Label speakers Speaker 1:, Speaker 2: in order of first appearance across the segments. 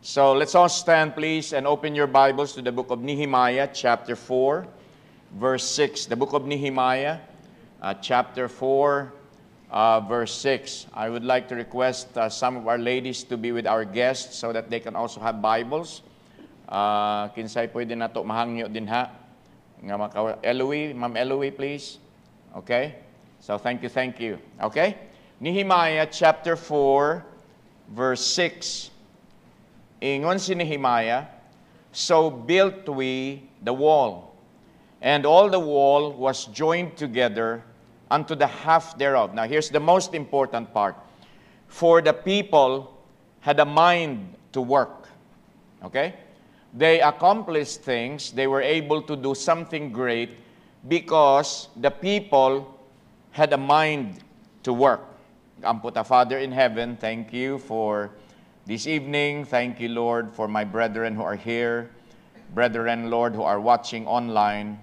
Speaker 1: So let's all stand, please, and open your Bibles to the book of Nehemiah, chapter 4, verse 6. The book of Nehemiah, chapter 4, verse 6. I would like to request some of our ladies to be with our guests so that they can also have Bibles. Kinsay pwede na to mahangyo din ha. Eloise, Ma'am Eloise, please. Okay? So thank you. Okay? Nehemiah chapter 4, verse 6. Ingon si Nehemiah, so built we the wall, and all the wall was joined together unto the half thereof. Now here's the most important part. For the people had a mind to work. Okay? They accomplished things. They were able to do something great because the people had a mind to work. Amputa, Father in heaven, thank you for this evening. Thank you, Lord, for my brethren who are here. Brethren, Lord, who are watching online.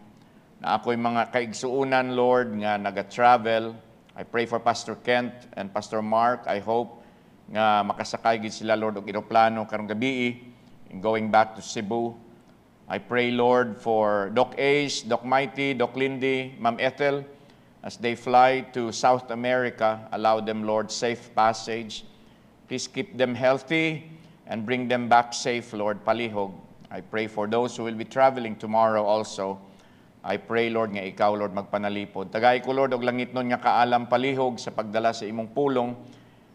Speaker 1: Na ako'y mga kaigsuunan, Lord, nga naga-travel. I pray for Pastor Kent and Pastor Mark. I hope nga makasakay gid sila, Lord, og eroplano karong gabi in going back to Cebu. I pray, Lord, for Doc Ace, Doc Mighty, Doc Lindy, Ma'am Ethel, as they fly to South America. Allow them, Lord, safe passage. Please keep them healthy and bring them back safe, Lord, palihog. I pray for those who will be traveling tomorrow also. I pray, Lord, nga ikaw, Lord, magpanalipod. Tagay ko, Lord, og langit nun nga kaalam palihog sa pagdala sa imong pulong.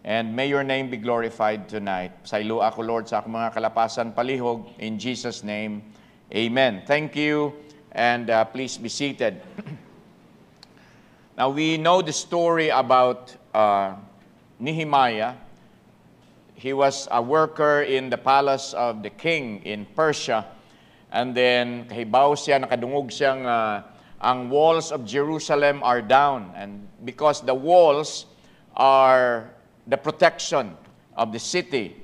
Speaker 1: And may your name be glorified tonight. Saylo ako, Lord, sa akong mga kalapasan palihog. In Jesus' name, amen. Thank you, and please be seated. Now, we know the story about Nehemiah. He was a worker in the palace of the king in Persia. And then, kahibaw siya, nakadungog siyang ang walls of Jerusalem are down. And because the walls are the protection of the city.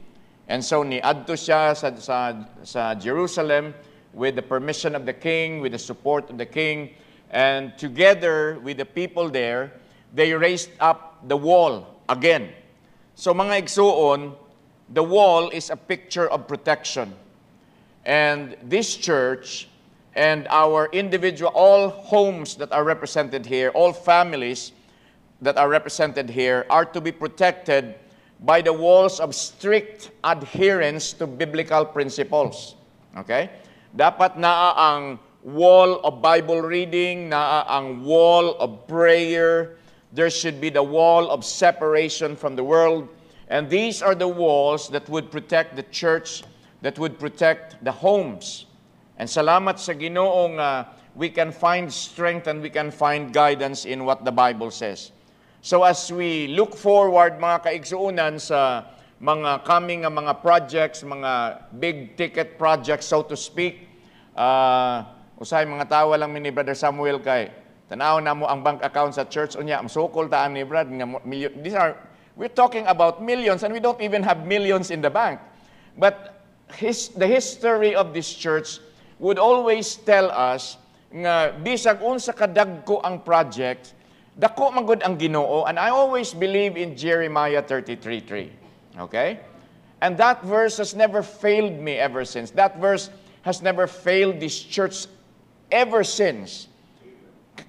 Speaker 1: And so, niadto siya sa Jerusalem with the permission of the king, with the support of the king. And together with the people there, they raised up the wall again. So mga igsuon, the wall is a picture of protection. And this church and our individual, all homes that are represented here, all families that are represented here are to be protected by the walls of strict adherence to biblical principles. Okay? Dapat naa ang wall of Bible reading, naa ang wall of prayer. There should be the wall of separation from the world. And these are the walls that would protect the church, that would protect the homes. And salamat sa Ginoong we can find strength and we can find guidance in what the Bible says. So as we look forward, mga kaigsuunan, sa mga coming mga projects, mga big ticket projects, so to speak, usay mga tawa lang ni Brother Samuel kay tanaw na mo ang bank account sa church unya masukol taan ni Brad nga million. We're talking about millions, and we don't even have millions in the bank. But the history of this church would always tell us nga bisag unsa kadagko ang project, dako magud ang Ginoo. And I always believe in Jeremiah 33:3. Okay? And that verse has never failed me ever since. That verse has never failed this church ever since.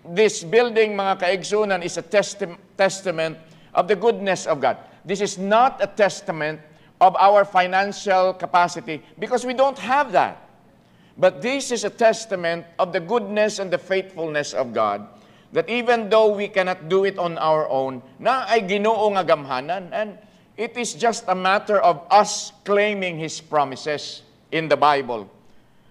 Speaker 1: This building, mga kaigsunan, is a testament of the goodness of God. This is not a testament of our financial capacity because we don't have that. But this is a testament of the goodness and the faithfulness of God, that even though we cannot do it on our own, na ay Ginoo nga gamhanan, and it is just a matter of us claiming His promises in the Bible.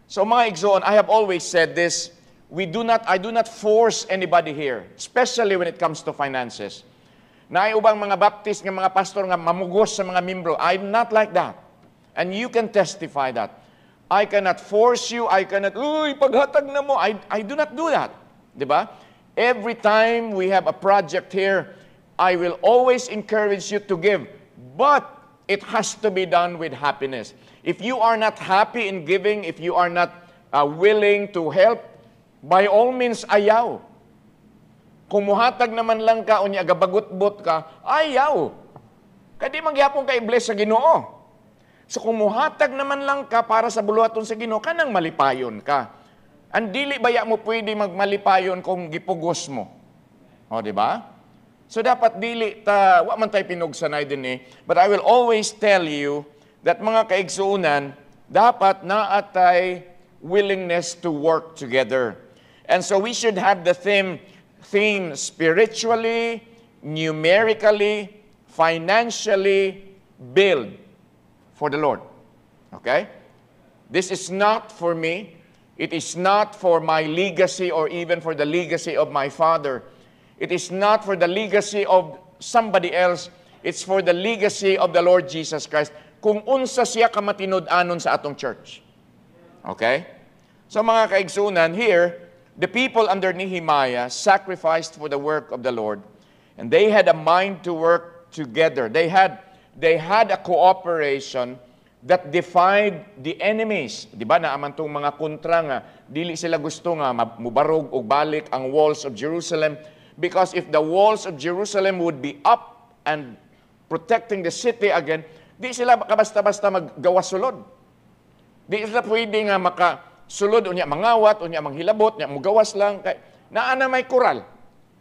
Speaker 1: So mga igsoon, I have always said this, I do not force anybody here, especially when it comes to finances. Na ay ubang mga Baptist nga mga pastor nga mamugos sa mga membro. I'm not like that. And you can testify that. I cannot force you. I cannot, paghatag na mo. I do not do that. Diba? Every time we have a project here, I will always encourage you to give. But it has to be done with happiness. If you are not happy in giving, if you are not willing to help, by all means, ayaw. Kung muhatag naman lang ka, unya gabagot-bot ka, ayaw. Kaya di magyapon ka i-bless sa Ginoo. So kung muhatag naman lang ka para sa buluhaton sa Ginoo, kanang malipayon ka. Ang dili baya mo pwede magmalipayon kung gipugos mo. O, di ba? So dapat dili wa man tay pinugsanay din eh. But I will always tell you that mga kaigsuunan, dapat naatay willingness to work together. And so we should have the theme spiritually, numerically, financially build for the Lord. Okay? This is not for me. It is not for my legacy or even for the legacy of my father. It is not for the legacy of somebody else. It's for the legacy of the Lord Jesus Christ. Kung unsa siya kamatinud-anon sa atong church. Okay? So mga kaigsunan, here, the people under Nehemiah sacrificed for the work of the Lord. And they had a mind to work together. They had a cooperation that defied the enemies. Di ba, naaman tong mga kontra nga, dili sila gusto nga mubarog o balik ang walls of Jerusalem. Because if the walls of Jerusalem would be up and protecting the city again, di sila basta-basta maggawas-sulod. Di sila pwede nga makasulod, unya mangawat, unya manghilabot, unya mugawas lang. Naana may kural.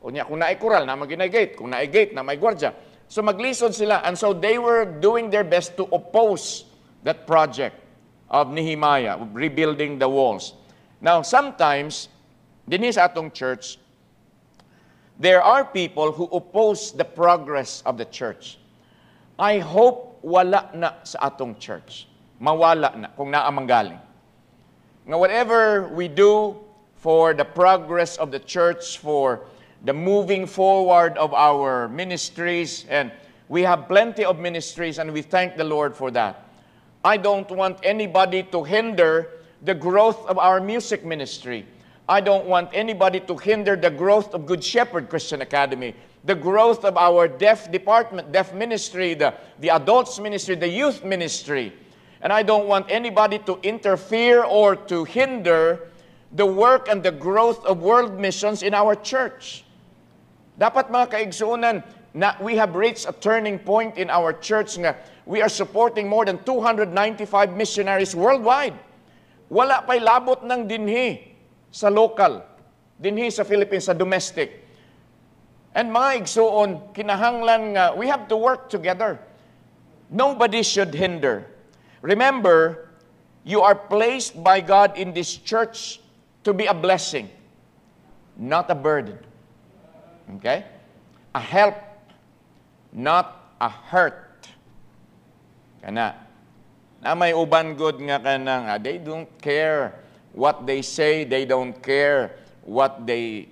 Speaker 1: Unya kung naay kural, na maginay gate. Kung naay gate, na may gwardya. So maglisod sila. And so they were doing their best to oppose that project of Nehemiah, of rebuilding the walls. Now, sometimes, din sa atong church, there are people who oppose the progress of the church. I hope wala na sa atong church. Mawala na kung naamanggaling. Nga whatever we do for the progress of the church, for the moving forward of our ministries, and we have plenty of ministries and we thank the Lord for that. I don't want anybody to hinder the growth of our music ministry. I don't want anybody to hinder the growth of Good Shepherd Christian Academy, the growth of our deaf department, deaf ministry, the adults ministry, the youth ministry. And I don't want anybody to interfere or to hinder the work and the growth of world missions in our church. Dapat mga kaigsuunan, na we have reached a turning point in our church nga we are supporting more than 295 missionaries worldwide. Wala pa'y labot ng dinhi sa local, dinhi sa Philippines, sa domestic. And mga igsuon, kinahanglan nga, we have to work together. Nobody should hinder. Remember, you are placed by God in this church to be a blessing, not a burden. Okay? A help, not a hurt. Kana. Na may uban good nga kanang, they don't care what they say, they don't care what they,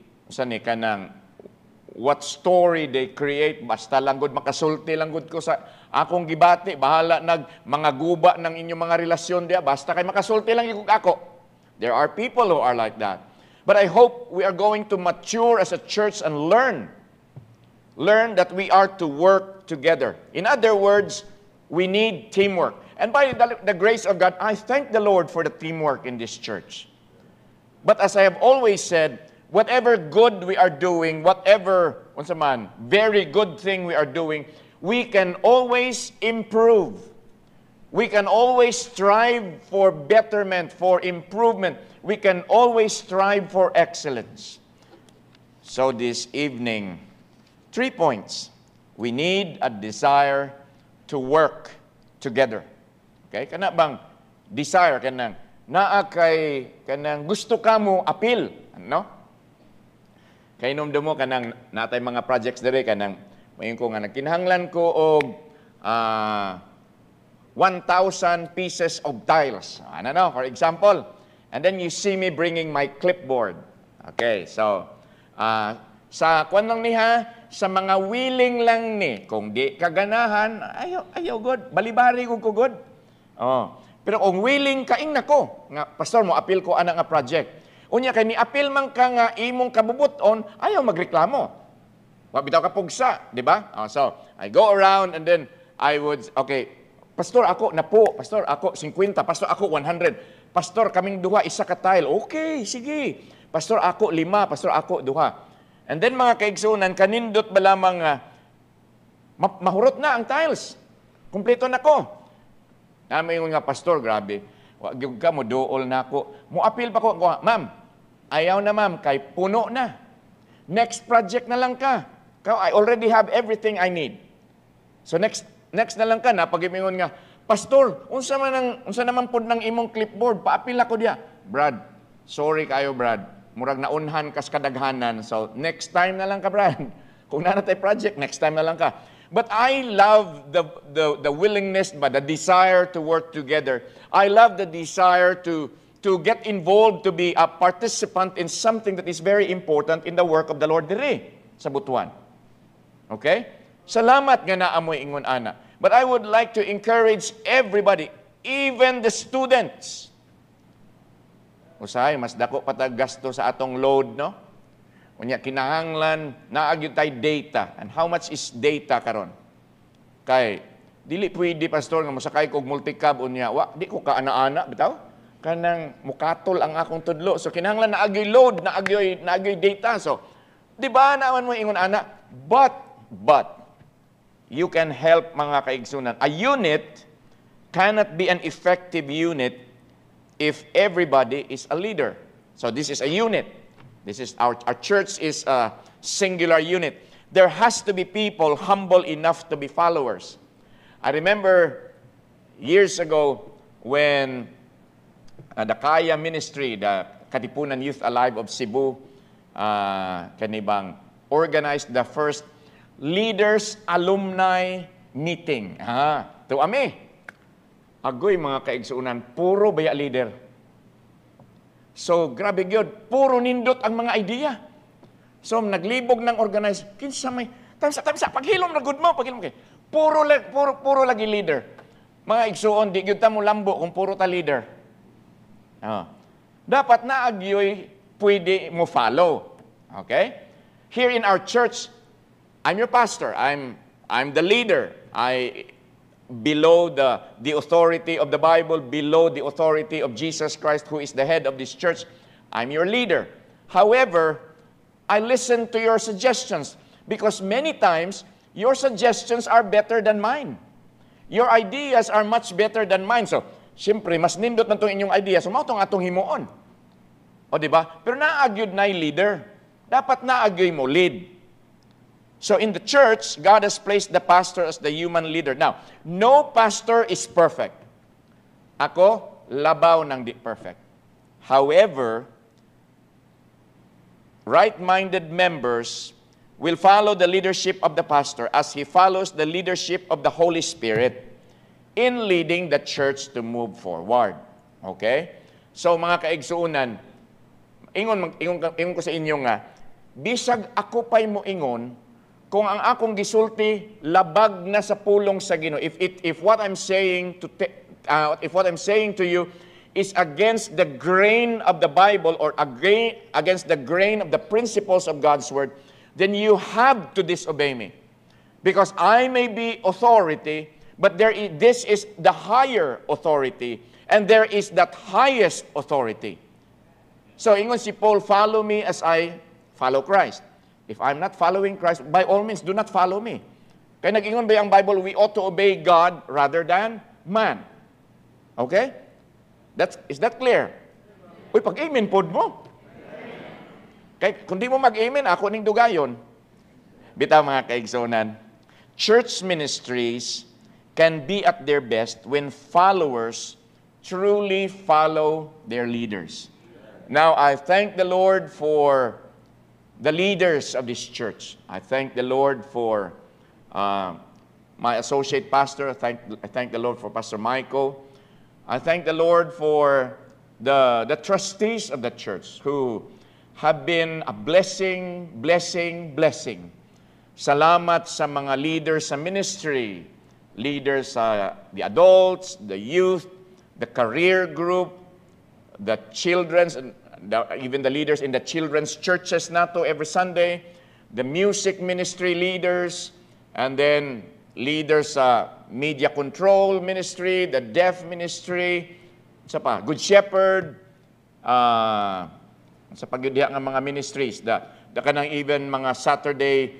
Speaker 1: kanang, what story they create, basta lang good, makasulti lang good ko sa akong gibati, bahala mga guba ng inyong mga relasyon diya, basta kay makasulti lang yung ako. There are people who are like that. But I hope we are going to mature as a church and learn that we are to work together. In other words, we need teamwork. And by the grace of God, I thank the Lord for the teamwork in this church. But as I have always said, whatever good we are doing, whatever, very good thing we are doing, we can always improve. We can always strive for betterment, for improvement. We can always strive for excellence. So this evening, 3 points. We need a desire to work together. Okay? Kana bang desire kanang naa kay kanang gusto ka mo appeal, no? Kay nomdo mo kanang natay mga projects dire kanang mayon ko nga nagkinahanglan ko og 1,000 pieces of tiles. Ano no, for example. And then you see me bringing my clipboard. Okay, so sa kwan lang niha, sa mga willing lang ni, kung di kaganahan, ayaw good, balibari ko good. Oh. Pero kung willing kaing nako, nga pastor mo appeal ko ana nga project. Unya kay ni appeal man ka nga imong kabubuton, ayaw magreklamo. Wa bitaw ka pugsa, di ba? So, I go around and then I would pastor ako na po, pastor ako 50, pastor ako 100. Pastor kaming duha isa ka tile. Okay, sige. Pastor ako 5, pastor ako 2. And then mga kaigsunan, kanindot ba lamang mahurot na ang tiles. Kumpleto na ko. Namin yung nga, pastor, grabe. Wag yung ka mo, dool na ako. Mo-appeal pa ko, ma'am, ayaw na ma'am, kay puno na. Next project na lang ka. I already have everything I need. So next na lang ka na, pag-imingon nga, pastor, unsa naman po ng imong clipboard, pa-appeal ako diya. Brad, sorry kayo, Brad. Murag naunhan kas kadaghanan. So next time na lang ka, Brad. Kung nanatay project, next time na lang ka. But I love the willingness, the desire to work together. I love the desire to get involved, to be a participant in something that is very important in the work of the Lord dire sa Butuan. Okay? Salamat nga naamoy ingon ana. But I would like to encourage everybody, even the students. Usay, mas dako patag gasto sa atong load, no? Unya kinahanglan naagyo tay data. And how much is data karon? Kay dili pwede pastor nga mosakay kog multicab unya, di ko kaana-ana bitaw. Kanang mukatol ang akong tudlo. So kinahanglan naagyoy load, naagyoy data. So di ba naman mo ingon ana? But you can help mga kaigsunan. A unit cannot be an effective unit if everybody is a leader. So this is a unit. This is our church is a singular unit. There has to be people humble enough to be followers. I remember years ago when the Kaya Ministry, the Katipunan Youth Alive of Cebu, kanibang organized the first Leaders Alumni Meeting. To ami. Agoy mga kaigsuunan, puro baya leader. So, grabe gyud, puro nindot ang mga idea. So, naglibog ng organize, kinsa may, tamsa, paghilom na good mo, paghilom kay. Puro lagi leader. Mga igsuon, di gyud ta mo lambo kung puro ta leader. Dapat na agyoy pwede mo follow. Okay? Here in our church, I'm your pastor. I'm the leader. Below the authority of the Bible, below the authority of Jesus Christ, who is the head of this church, I'm your leader. However, I listen to your suggestions because many times your suggestions are better than mine. Your ideas are much better than mine. So, siyempre, mas nindot na itong inyong idea. So, mautong atong himuon. O, di ba? Pero naagyod na yung leader. Dapat naagyoy mo lead. So in the church, God has placed the pastor as the human leader. Now, no pastor is perfect. Ako, labaw ng di perfect. However, right-minded members will follow the leadership of the pastor as he follows the leadership of the Holy Spirit in leading the church to move forward. Okay? So mga kaigsuunan, ingon ko sa inyo nga, bisag ako pa'y mo ingon, kung ang akong gisulti labag na sa pulong sa Ginoo, if what I'm saying to you is against the grain of the Bible or against the grain of the principles of God's word, then you have to disobey me, because I may be authority, but this is the higher authority, and there is that highest authority. So ingon si Paul, follow me as I follow Christ. If I'm not following Christ, by all means, do not follow me. Kaya nag-ingon ba ang Bible, we ought to obey God rather than man. Okay? Is that clear? Uy, pag-amen pod mo. Kaya kung di mo mag-amen, ako ning dugayon. Bitaw mga kaigsunan, church ministries can be at their best when followers truly follow their leaders. Now, I thank the Lord for the leaders of this church. I thank the Lord for my associate pastor. I thank the Lord for Pastor Michael. I thank the Lord for the trustees of the church who have been a blessing. Salamat sa mga leaders sa ministry, leaders sa the adults, the youth, the career group, the children's, even the leaders in the children's churches nato every Sunday, the music ministry leaders, and then leaders sa media control ministry, the deaf ministry, sa pa, Good Shepherd, sa pagdiha nga mga ministries, the kanang even mga Saturday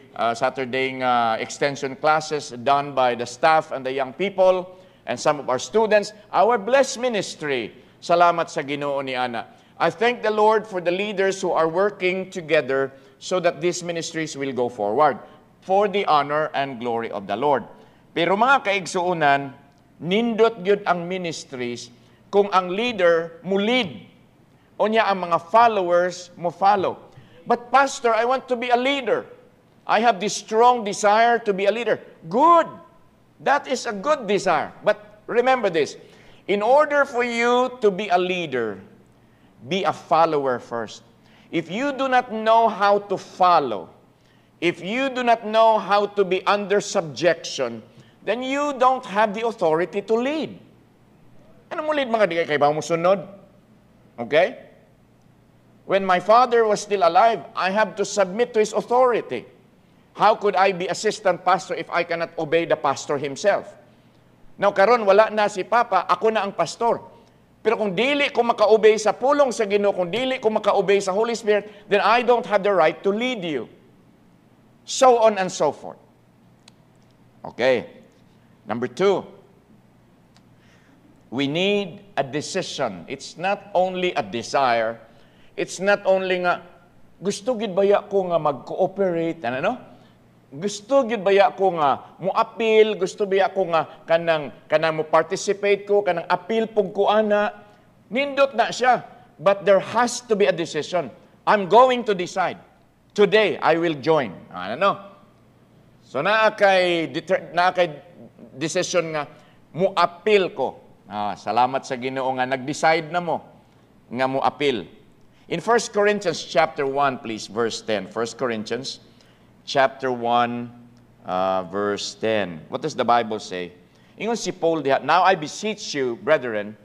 Speaker 1: extension classes done by the staff and the young people, and some of our students, our blessed ministry. Salamat sa Ginoo ni Ana. I thank the Lord for the leaders who are working together so that these ministries will go forward for the honor and glory of the Lord. Pero mga kaigsuunan, nindot gyud ang ministries kung ang leader mo lead. O niya ang mga followers mo follow. But Pastor, I want to be a leader. I have this strong desire to be a leader. Good. That is a good desire. But remember this, in order for you to be a leader, be a follower first. If you do not know how to follow, if you do not know how to be under subjection, then you don't have the authority to lead. Ano mo lead mga di kay ba mo sunod? Okay? When my father was still alive, I have to submit to his authority. How could I be assistant pastor if I cannot obey the pastor himself? Now karon wala na si Papa, ako na ang pastor. Pero kung dili ko maka-obey sa pulong sa Ginoo, kung dili ko maka-obey sa Holy Spirit, then I don't have the right to lead you. So on and so forth. Okay. Number 2, we need a decision. It's not only a desire. It's not only nga, gusto gid baya ko nga mag-cooperate, ano? Gusto gid baya ko nga mo-appeal, gusto baya ko nga kanang mo participate ko, kanang appeal pug ko ana. Nindot na siya. But there has to be a decision. I'm going to decide. Today, I will join. Ano? So naa kay decision nga mo-appeal ko. Salamat sa Ginoo nga nag-decide na mo nga mo-appeal. In 1 Corinthians chapter 1, please, verse 10. 1 Corinthians chapter 1, verse 10. What does the Bible say? Ingon si Paul diha, now I beseech you, brethren,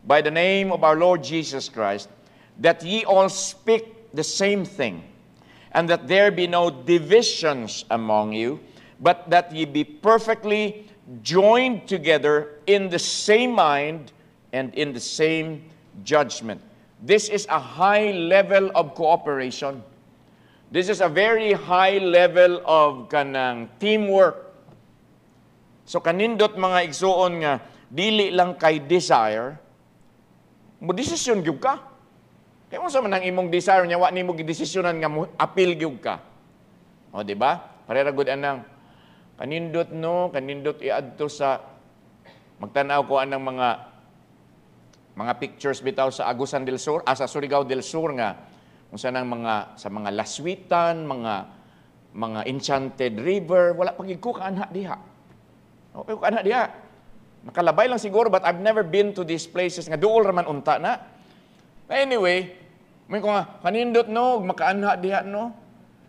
Speaker 1: by the name of our Lord Jesus Christ, that ye all speak the same thing, and that there be no divisions among you, but that ye be perfectly joined together in the same mind and in the same judgment. This is a high level of cooperation. This is a very high level of kanang teamwork. So kanindot mga igsuon nga dili lang kay desire, mo desisyon gyud ka. Kaya mo sa man ang imong desire nya wa nimo gidesisyonan nga mo appeal gyud ka. O di ba? Parera gud anang kanindot iadto sa magtan-aw ko anang mga pictures bitaw sa Agusan del Sur, sa Surigao del Sur nga unsa nang sa mga laswitan, mga enchanted river, wala pag ko kaanha diha. Okay, ko kaanha diha. Nakalabay lang siguro, but I've never been to these places nga duol ra man unta na. Anyway, may ko nga kanindot no, makaanha diha no.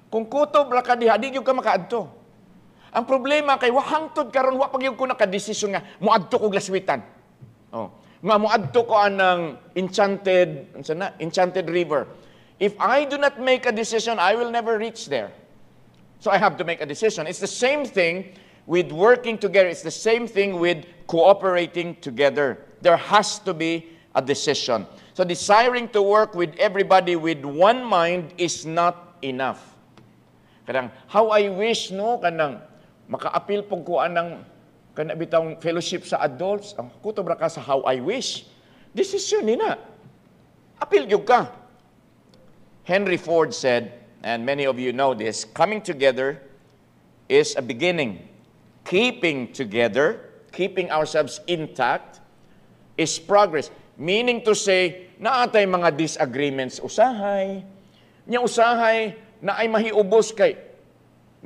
Speaker 1: Kung kutob ra ka diha, di gyud ka makaadto. Ang problema kay wa hangtod karon wa pag gyud ko nakadesisyon nga moadto kog laswitan. Oh, nga moadto ko anang enchanted river. If I do not make a decision, I will never reach there. So I have to make a decision. It's the same thing with working together. It's the same thing with cooperating together. There has to be a decision. So desiring to work with everybody with one mind is not enough. Kanang, how I wish, no, kanang, maka-appeal pong ko anang kanabitang fellowship sa adults. Ang kutobra ka sa how I wish. Decision nina. Appeal gyud ka. Henry Ford said, and many of you know this, coming together is a beginning. Keeping together, keeping ourselves intact, is progress. Meaning to say, naatay mga disagreements usahay, nya usahay na ay mahiubos kay.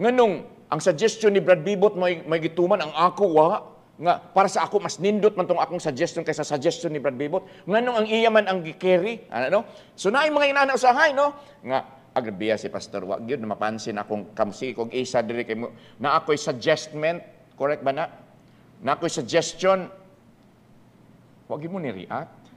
Speaker 1: Nganong, ang suggestion ni Brad Bibot may gituman, ang ako wa, nga para sa ako mas nindot man tong akong suggestion kaysa suggestion ni Brad Bibot. Nganong ang iya man ang gi-carry, ano? So naay mga inana usahay no nga agrabiya si pastor wa gyud na mapansin akong kamsi kog isa diri kay na ako'y suggestment, correct ba na? Na ako'y suggestion wa gyud mo ni react.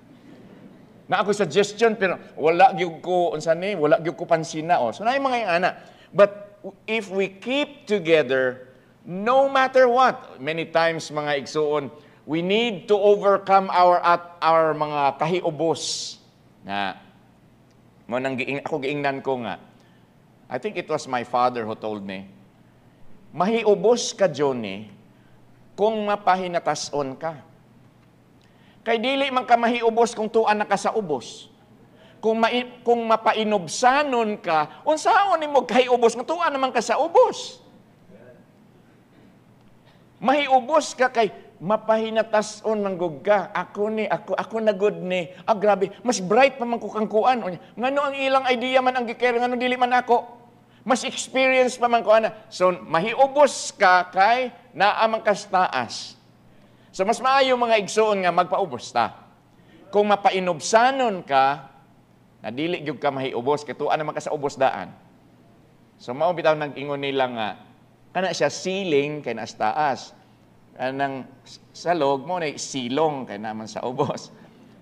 Speaker 1: Na ako'y suggestion pero wala gyud ko unsa ni, wala gyud ko pansina oh. So naay mga inana. But if we keep together no matter what, many times mga igsuon, we need to overcome our mga kahiubos. Na mo nang ako giingnan ko nga. I think it was my father who told me, mahiubos ka Johnny kung mapahinatas-on ka. Kay dili man ka mahiubos kung tuan na ka sa ubos. Kung mapainobsanon ka, unsaon nimo kahiubos nga tuan naman ka sa ubos. Mahiubos ka kay mapahinatas-on manggug ka. Ako na good ni. Grabe, mas bright pa man ko kang kuan. Ngano ang ilang idea man ang gikere, ngano dili man ako. Mas experience pa man ko ana. So mahiubos ka kay naamang kastaas. So mas maayo mga igsoon nga magpaubos ta. Kung mapainobsanon ka, na dili gyud ka mahiubos kay tuan naman ka sa ubos daan. So mao bitaw nag-ingon nila nga kana siya ceiling kay naas taas. Anang salog mo na silong kay naman sa ubos.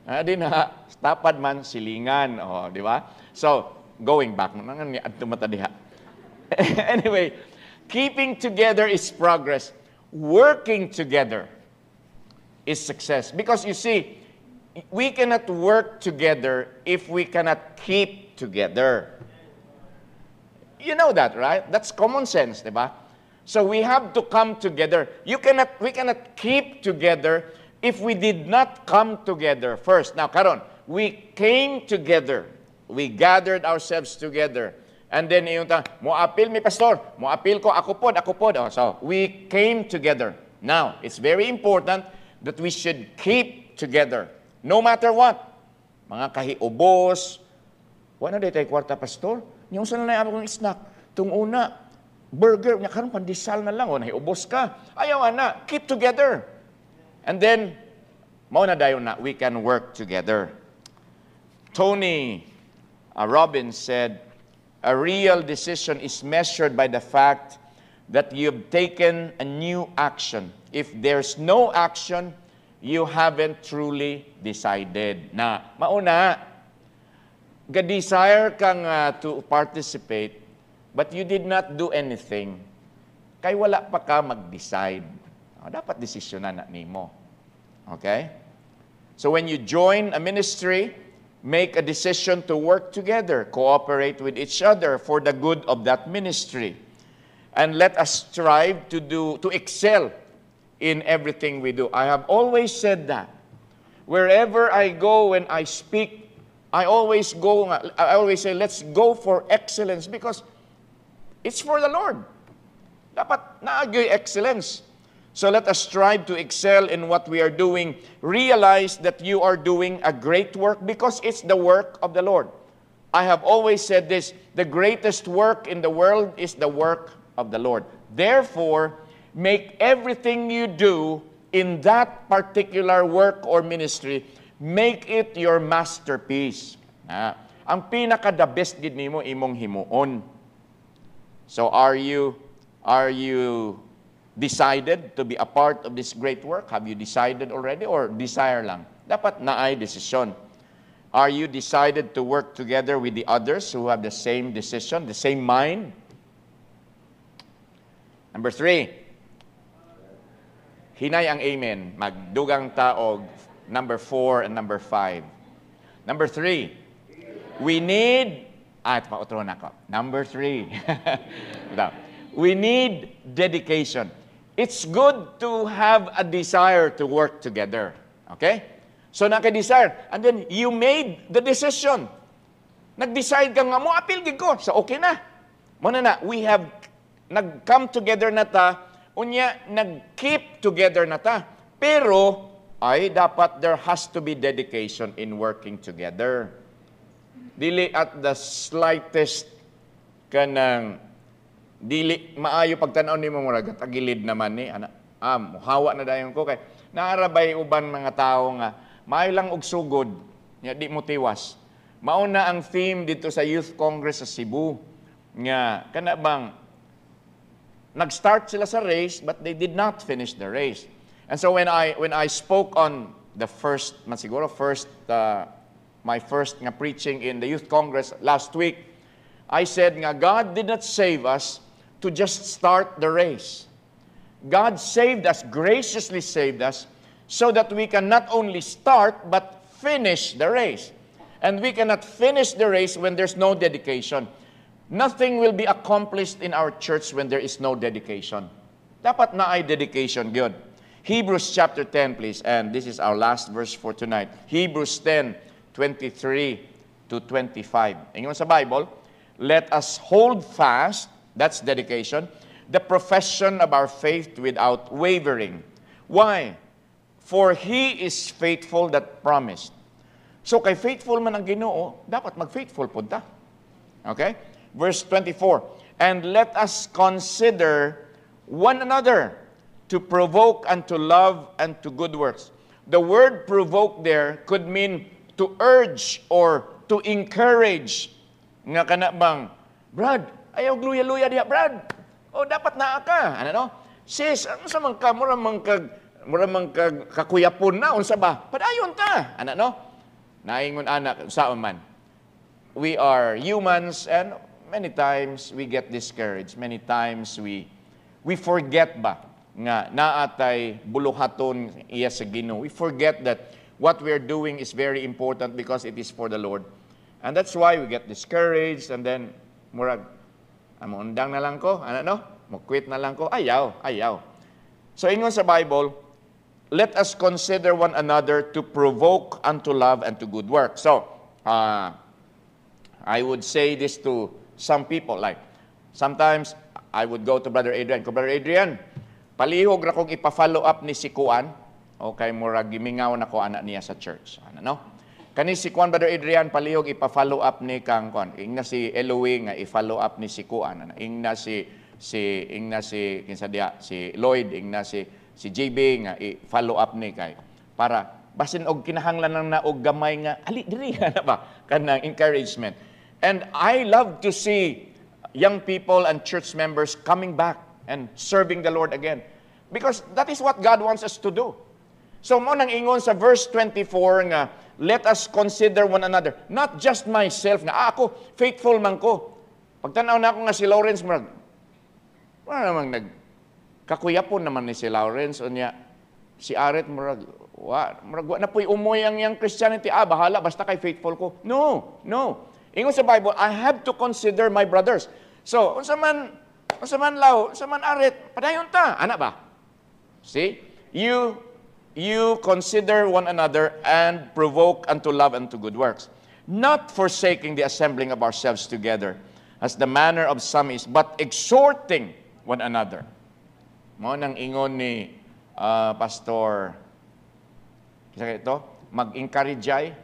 Speaker 1: Di na tapad man silingan, di ba? So going back nang ni adto mata diha. Anyway, keeping together is progress. Working together is success. Because you see, we cannot work together if we cannot keep together. You know that, right? That's common sense, di ba? So we have to come together. We cannot keep together if we did not come together first. Now, karon, we came together. We gathered ourselves together. And then, moapil mi pastor, moapil ko, ako pod. So, we came together. Now, it's very important that we should keep together. No matter what. Mga kahiubos. Wala na tayo kwarta, pastor. Yung sana na akong snack. Tung una, burger. Nya karon pandesal na lang. O, nahiubos ka. Ayaw na. Keep together. And then, mao na dayon na, we can work together. Tony Robbins said, a real decision is measured by the fact that you've taken a new action. If there's no action, you haven't truly decided. Na, mauna, ga-desire kang to participate, but you did not do anything. Kay wala pa ka mag-decide. Dapat desisyonan na nimo. Okay? So when you join a ministry, make a decision to work together, cooperate with each other for the good of that ministry. And let us strive to excel in everything we do. I have always said that. Wherever I go when I speak, I always say, let's go for excellence because it's for the Lord. Dapat naagyoy excellence. So let us strive to excel in what we are doing. Realize that you are doing a great work because it's the work of the Lord. I have always said this, the greatest work in the world is the work of the Lord. Therefore, make everything you do in that particular work or ministry, make it your masterpiece. Ang pinaka-the best gid nimo imong himuon. So are you decided to be a part of this great work? Have you decided already or desire lang? Dapat naay desisyon. Are you decided to work together with the others who have the same decision, the same mind? Number 3. Hinay ang amen. Magdugang taog. Number 4 and number 5. Number 3. We need... ito pa, utro na ako. Number 3. We need dedication. It's good to have a desire to work together. Okay? So, naka-desire. And then, you made the decision. Nag-decide ka nga, appeal gid ko. So, okay na. Muna na, we have nag-come together na ta, unya, nag-keep together na ta. Pero, dapat there has to be dedication in working together. Dili at the slightest kanang dili maayo pagtan-aw nimo murag tagilid naman ni hawa na dayon ko kay naarabay uban mga tawo nga maayo lang og sugod nya di mo tiwas. Mao na ang theme dito sa Youth Congress sa Cebu nga kana bang nag-start sila sa race but they did not finish the race. And so when I spoke on the my first nga preaching in the Youth Congress last week, I said nga God did not save us to just start the race. God saved us, graciously saved us, so that we can not only start, but finish the race. And we cannot finish the race when there's no dedication. Nothing will be accomplished in our church when there is no dedication. Dapat na ay dedication, good. Hebrews chapter 10, please. And this is our last verse for tonight. Hebrews 10, 23 to 25. Ingon sa Bible, let us hold fast, that's dedication, the profession of our faith without wavering. Why? For He is faithful that promised. So kay faithful man ang Ginoo, dapat mag-faithful po ta. Okay? Verse 24, and let us consider one another to provoke unto love and to good works. The word provoke there could mean to urge or to encourage. Nga kana bang, Brad, ayaw gluya-luya diya, Brad. O dapat naa ka. Ano no? Sis, ano sa man ka, mura man kag kakuyapon na, unsa ba? Padayon ta. Ano no? Naingon anak, saan man. We are humans and many times we get discouraged. Many times we forget ba nga naatay buluhaton iya sa Ginoo. We forget that what we are doing is very important because it is for the Lord. And that's why we get discouraged and then murag undang na lang ko, ano no? Mo-quit na lang ko. Ayaw. So ingon sa Bible, let us consider one another to provoke unto love and to good work. So, I would say this to some people, like, sometimes I would go to Brother Adrian. Brother Adrian, palihog ra kong ipa-follow up ni si Kuan, okay, murag gimingaw na ko anak niya sa church. Ano no? Kani si Kuan, Brother Adrian, palihog ipa-follow up ni kang Kuan. Ingna si Eloy nga i-follow up ni si Kuan. Ingna si kinsa dia, si Lloyd, ingna si JB nga i-follow up ni kay para basin og kinahanglan nang naog gamay nga ali diri na ba kanang encouragement. And I love to see young people and church members coming back and serving the Lord again because that is what God wants us to do. So mo nang ingon sa verse 24 nga let us consider one another, not just myself nga ako faithful man ko. Pagtanaw na ako nga si Lawrence murag wala namang kakuyapon naman ni si Lawrence o niya, si Aret, murag na po'y umoy ang yang Christianity. Bahala, basta kay faithful ko. No. Ingon sa Bible, I have to consider my brothers. So, unsa man Aret, padayon ta. Ana ba? See? You consider one another and provoke unto love and to good works, not forsaking the assembling of ourselves together, as the manner of some is, but exhorting one another. Mo nang ingon ni Pastor kisa ito, mag-encourage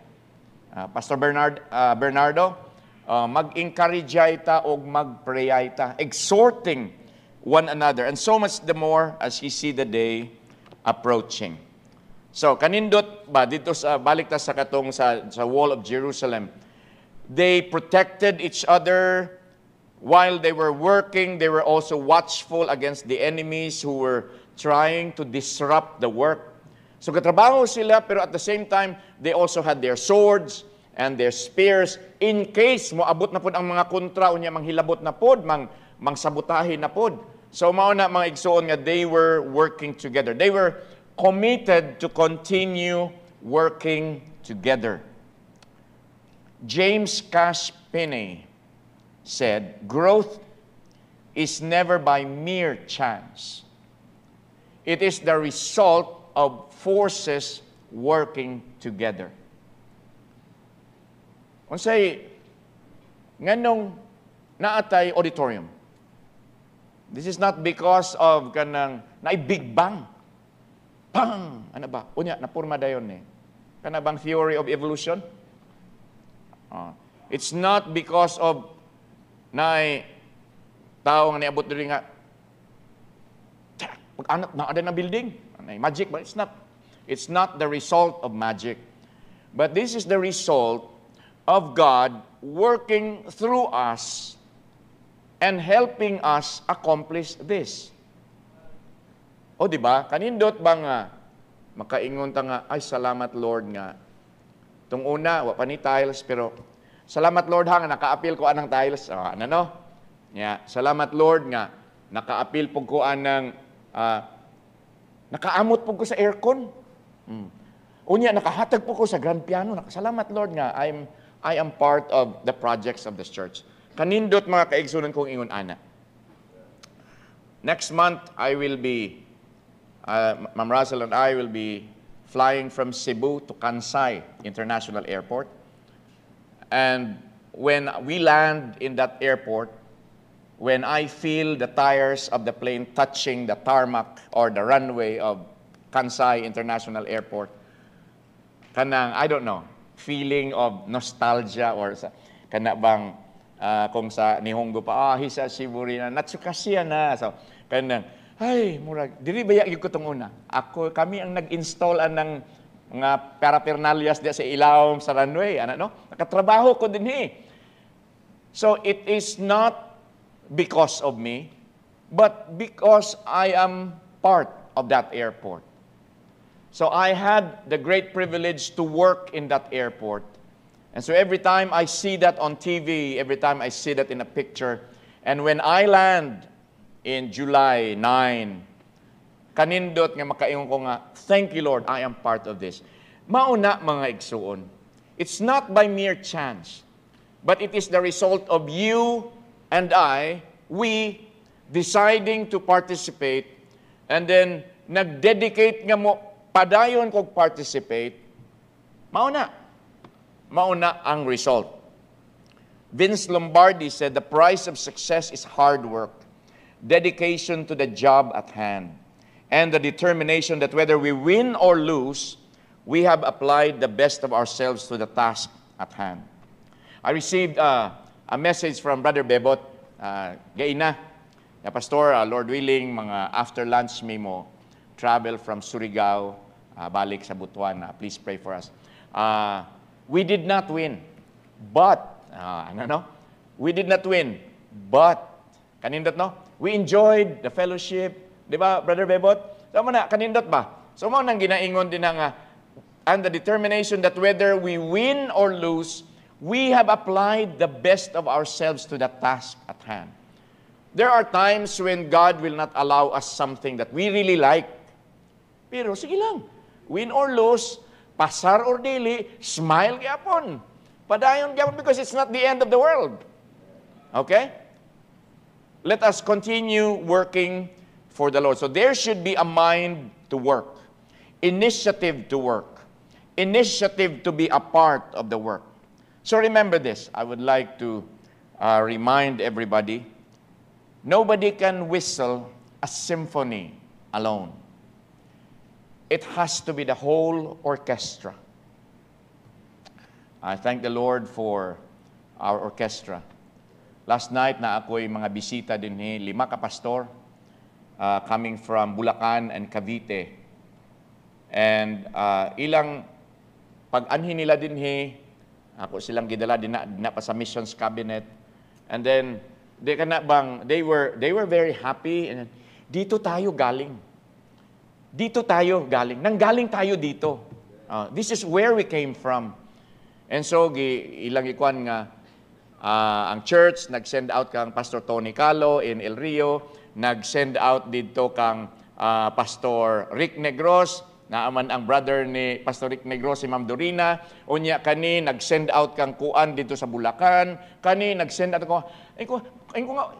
Speaker 1: Pastor Bernardo, mag-encourage ta o mag-pray ta, exhorting one another, and so much the more as he see the day approaching. So kanindot ba dito sa balik ta sa katong sa wall of Jerusalem, they protected each other. While they were working, they were also watchful against the enemies who were trying to disrupt the work. So katrabaho sila, pero at the same time, they also had their swords and their spears in case moabot na pod ang mga kontra unya manghilabot na pod, mangsabotahe na pod. So mao na mga igsoon nga they were working together. They were committed to continue working together. James Cash Penney said, growth is never by mere chance. It is the result of forces working together. Unsay nganong naatay auditorium. This is not because of kanang naay big bang. Bang! Ano ba? Unya napurma dayon ni. Kana bang theory of evolution? It's not because of naay tao nga niabot diri nga pag-anak na ada na building, magic, but it's not the result of magic, but this is the result of God working through us and helping us accomplish this. O di ba kanindot ba nga makaingon ta nga ay salamat Lord nga tung una wa pa ni tiles pero salamat Lord ha, nga naka-appeal ko anang tiles. Ano no? Yeah. Salamat Lord nga naka-appeal po ko anang nakaamot po ko sa aircon. Unya nakahatag po ko sa grand piano. Salamat Lord nga I am part of the projects of this church. Kanindot mga kaigsunan kong ingon ana. Next month I will be Ma'am Russell and I will be flying from Cebu to Kansai International Airport. And when we land in that airport, when I feel the tires of the plane touching the tarmac or the runway of Kansai International Airport, kanang, I don't know, feeling of nostalgia or kana bang kung sa Nihongo pa, hisa Shiburi na, natsukasiya na. So, kanang, ay, murag, dili ba yung ko itong una? Kami ang nag-install ng mga paraphernalias diya sa ilawom sa runway. Ano, no? Nakatrabaho ko din So, it is not because of me, but because I am part of that airport. So I had the great privilege to work in that airport. And so every time I see that on TV, every time I see that in a picture, and when I land in July 9, kanindot nga makaingon ko nga, thank you Lord, I am part of this. Mauna mga igsuon. It's not by mere chance, but it is the result of you and we deciding to participate, and then nag-dedicate nga mo padayon kog participate, mauna ang result. Vince Lombardi said, the price of success is hard work, dedication to the job at hand, and the determination that whether we win or lose, we have applied the best of ourselves to the task at hand. I received a message from Brother Bebot, gaina, Pastor, Lord willing, mga after lunch memo, travel from Surigao, balik sa Butuan. Please pray for us. We did not win, but, we did not win, but, kanindot no? We enjoyed the fellowship, di ba, Brother Bebot? So, kanindot ba? So, nang ginaingon din nga, and the determination that whether we win or lose, we have applied the best of ourselves to the task at hand. There are times when God will not allow us something that we really like. Pero sige lang, win or lose, pasar or dili, smile gyapon. Padayon gyapon because it's not the end of the world. Okay? Let us continue working for the Lord. So there should be a mind to work, initiative to work, initiative to be a part of the work. So remember this, I would like to remind everybody, nobody can whistle a symphony alone. It has to be the whole orchestra. I thank the Lord for our orchestra. Last night na ako'y mga bisita din 5 ka pastor coming from Bulacan and Cavite. And ilang pag-anhin nila din ako silang gidala din na pa sa missions cabinet. And then they were very happy, and dito tayo galing. Dito tayo galing. Nanggaling tayo dito. This is where we came from. And so, ilang ikuan nga, ang church, nag-send out kang Pastor Tony Calo in El Rio, nag-send out dito kang Pastor Rick Negros, naaman ang brother ni Pastor Rick Negros, si Ma'am Dorina, unya kani, nag-send out kang kuan dito sa Bulacan, kani, nag-send out ko nga,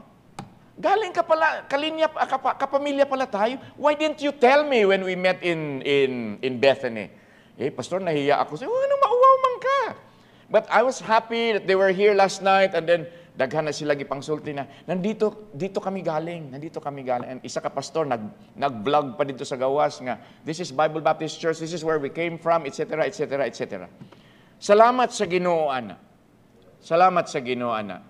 Speaker 1: galing ka pala, kalinya, kapamilya pala tayo. Why didn't you tell me when we met in Bethany? Pastor, nahiya ako. Anong mauwaw man ka? But I was happy that they were here last night, and then daghan na sila gipangsulti na, dito kami galing. And isa ka pastor, nag-vlog pa dito sa gawas nga, this is Bible Baptist Church, this is where we came from, etc., etc., etc. Salamat sa Ginoo, ana. Salamat sa Ginoo, ana.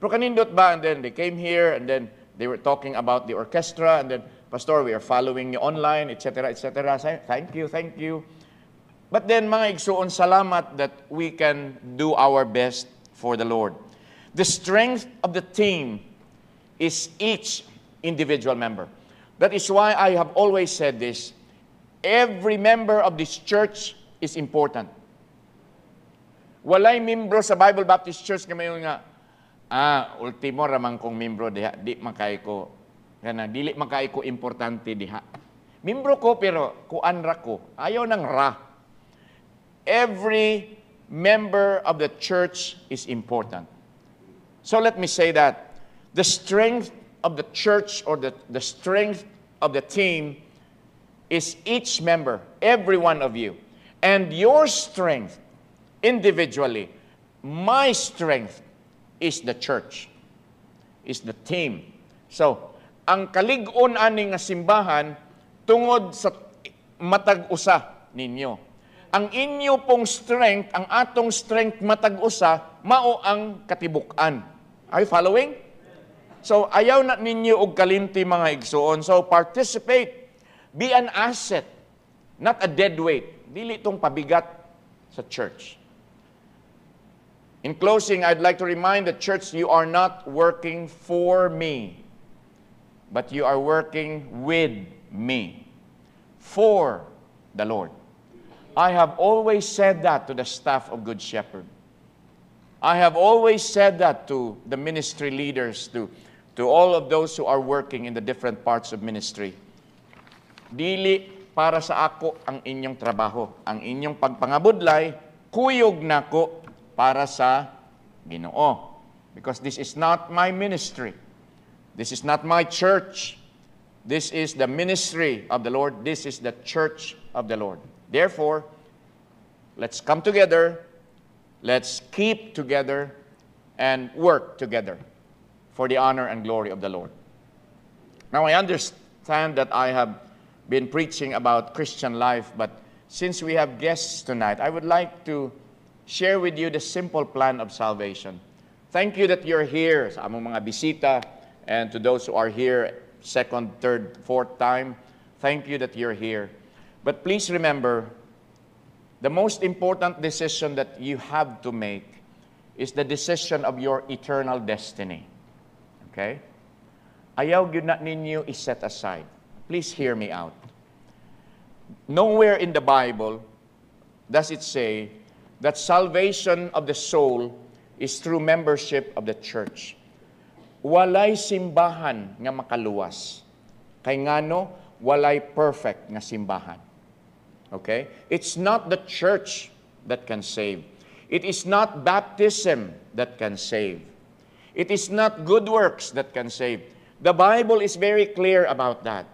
Speaker 1: Pero kanindot ba, and then they came here, and then they were talking about the orchestra, and then, Pastor, we are following you online, etc., etc. Thank you. But then, mga igsuon, salamat that we can do our best for the Lord. The strength of the team is each individual member. That is why I have always said this, every member of this church is important. Walay membro sa Bible Baptist Church kami nga, ultimo ramang kong membro diha, dili makay ko importante diha. Membro ko pero kuan ra ko, ayaw ng ra. Every member of the church is important. So let me say that the strength of the church or the strength of the team is each member, every one of you. And your strength, individually, my strength is the church, is the team. So, ang kalig-on ani nga simbahan, tungod sa matag-usa ninyo. Ang inyo pong strength, ang atong strength matag-usa, mao ang katibukan. Are you following? So, ayaw na ninyo og kalimti mga igsuon. So, participate. Be an asset, not a dead weight. Dili itong pabigat sa church. In closing, I'd like to remind the church, you are not working for me, but you are working with me, for the Lord. I have always said that to the staff of Good Shepherd. I have always said that to the ministry leaders, to all of those who are working in the different parts of ministry. Dili para sa ako ang inyong trabaho. Ang inyong pagpangabudlay, kuyog nako para sa Ginoo. Because this is not my ministry. This is not my church. This is the ministry of the Lord. This is the church of the Lord. Therefore, let's come together, let's keep together, and work together for the honor and glory of the Lord. Now, I understand that I have been preaching about Christian life, but since we have guests tonight, I would like to share with you the simple plan of salvation. Thank you that you're here, sa among mga bisita, and to those who are here second, third, fourth time, thank you that you're here. But please remember, the most important decision that you have to make is the decision of your eternal destiny. Okay? Ayaw gyud na ninyo i-set aside. Please hear me out. Nowhere in the Bible does it say that salvation of the soul is through membership of the church. Walay simbahan nga makaluwas. Kay ngano, walay perfect nga simbahan. Okay? It's not the church that can save. It is not baptism that can save. It is not good works that can save. The Bible is very clear about that.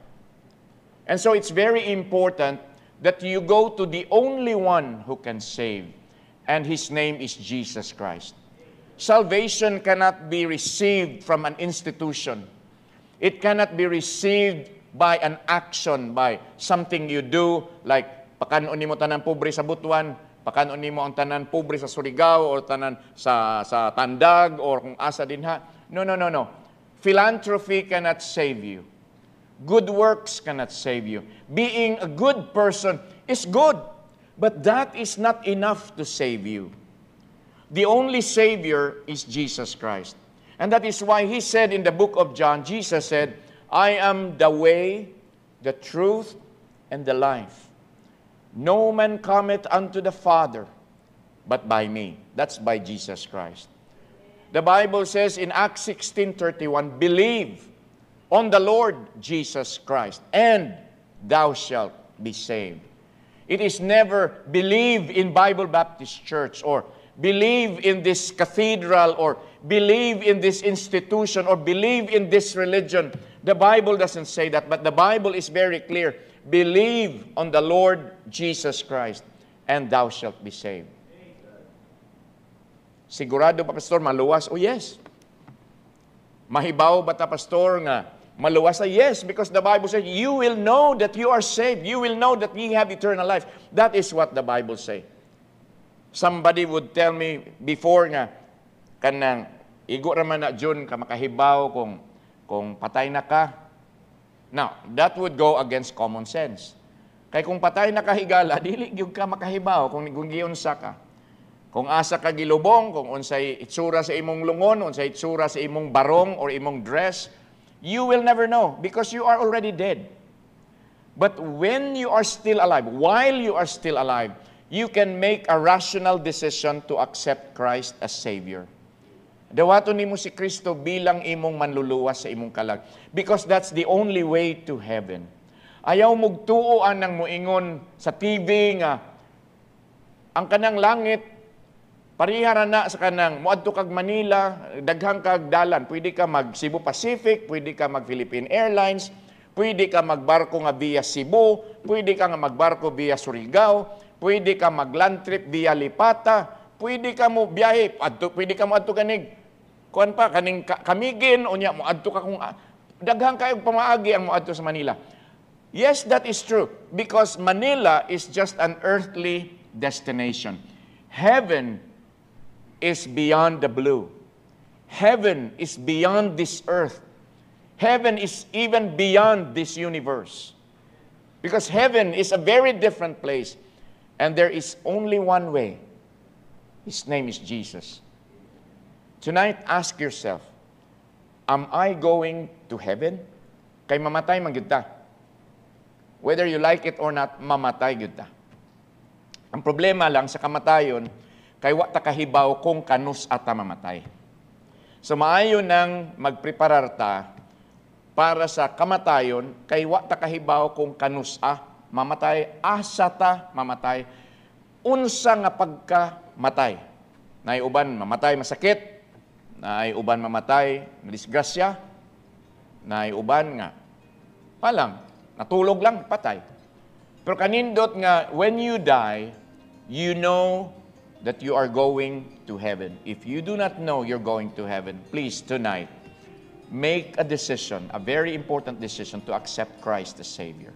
Speaker 1: And so it's very important that you go to the only one who can save, and His name is Jesus Christ. Salvation cannot be received from an institution. It cannot be received by an action, by something you do, like pakanon nimo tanan pobre sa Butuan, pakanon nimo ang tanan pobre sa Surigao, or tanan sa Tandag, or kung asa dinha. No. Philanthropy cannot save you. Good works cannot save you. Being a good person is good, but that is not enough to save you. The only Savior is Jesus Christ. And that is why He said in the book of John, Jesus said, I am the way, the truth, and the life. No man cometh unto the Father but by me. That's by Jesus Christ. The Bible says in Acts 16:31, believe on the Lord Jesus Christ, and thou shalt be saved. It is never believe in Bible Baptist Church, or believe in this cathedral, or believe in this institution, or believe in this religion. The Bible doesn't say that, but the Bible is very clear. Believe on the Lord Jesus Christ, and thou shalt be saved. Sigurado ba, Pastor, maluwas? Oh, yes. Mahibaw ba ta, Pastor, nga maluwas? Yes, because the Bible says, you will know that you are saved. You will know that you have eternal life. That is what the Bible says. Somebody would tell me before nga, kanang, igo raman na June ka makahibaw kung patay na ka. Now, that would go against common sense. Kay kung patay na ka higala, dili gyud ka makahibaw kung giunsa ka. Kung asa ka gilubong, kung unsay itsura sa imong lungon, unsay itsura sa imong barong or imong dress, you will never know because you are already dead. But when you are still alive, while you are still alive, you can make a rational decision to accept Christ as Savior. Dawaton nimo si Kristo bilang imong manluluwas sa imong kalag. Because that's the only way to heaven. Ayaw mong tuoan ng muingon sa TV nga, ang kanang langit, parihara na sa kanang muadto kag Manila, daghang kag dalan, pwede ka mag Cebu Pacific, pwede ka mag Philippine Airlines, pwede ka magbarko nga via Cebu, pwede ka nga magbarko via Surigao, pwede ka mag-land trip via Lipata, pwede ka mo biyahe, pwede ka mo adto kanig, kuan pa, kaning Kamigin, o niya, mo adto ka kung, daghang kayo pamaagi ang mo adto sa Manila. Yes, that is true, because Manila is just an earthly destination. Heaven is beyond the blue. Heaven is beyond this earth. Heaven is even beyond this universe. Because heaven is a very different place. And there is only one way. His name is Jesus. Tonight, ask yourself, am I going to heaven? Kay mamatay man gyud ta. Whether you like it or not, mamatay gyud ta. Ang problema lang sa kamatayon, kay wa ta kahibaw kung kanus ata mamatay. So maayo nang magpreparar ta para sa kamatayon, kay wa ta kahibaw kung kanus mamatay, asa ta mamatay, unsa nga pagkamatay. Naay uban mamatay masakit, naay uban mamatay madisgrasya, naay uban nga palang natulog lang patay. Pero kanindot nga when you die, you know that you are going to heaven. If you do not know you're going to heaven, please tonight make a decision, a very important decision to accept Christ as Savior.